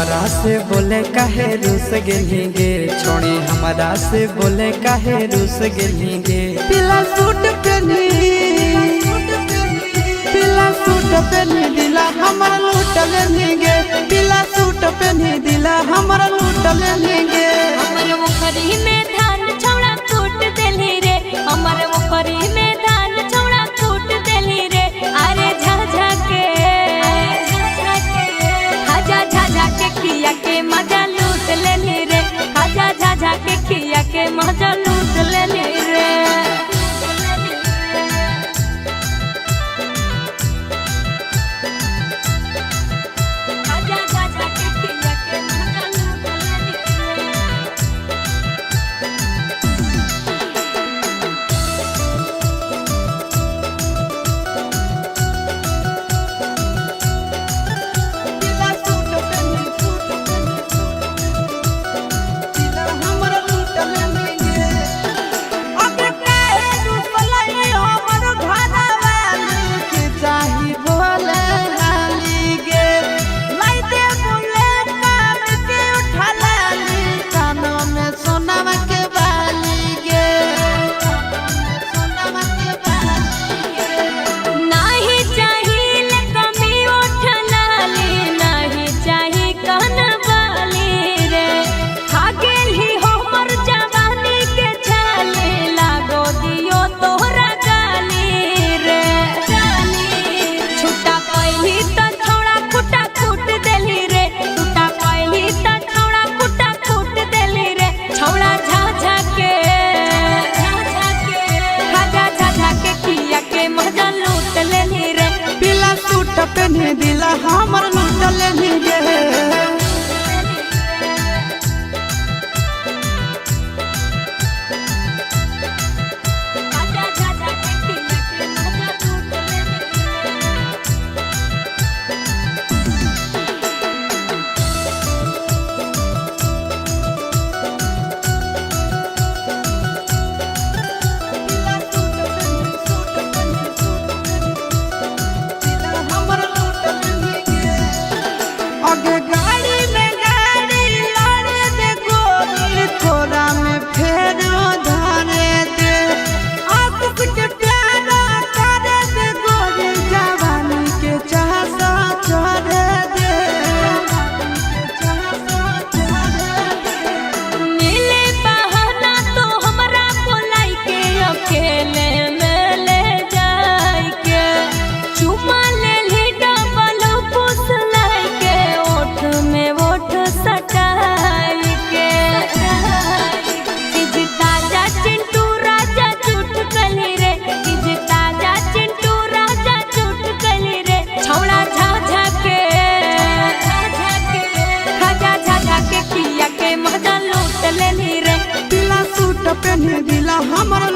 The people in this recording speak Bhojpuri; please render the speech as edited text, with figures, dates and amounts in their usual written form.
हमरा से बोले काहे रूस गेलिगे, छोड़ी हमरा से बोले काहे रूस गेलिगे। पीला सूट पहनी दिला हमरा लूट लेंगे, पीला सूट पहनी दिला हमरा लूट लेंगे। हमर मुखरी में धान छौड़ा कूट देली रे, हमर मुखरी में धान छौड़ा कूट देली रे। अरे झाझा के झाझा के खिया के मजा लूट लेली रे, आजा झाझा के खिया के मजा लूट लेली रे। पहने दिला हमर लूट लेंगे। पहने दिला हमरा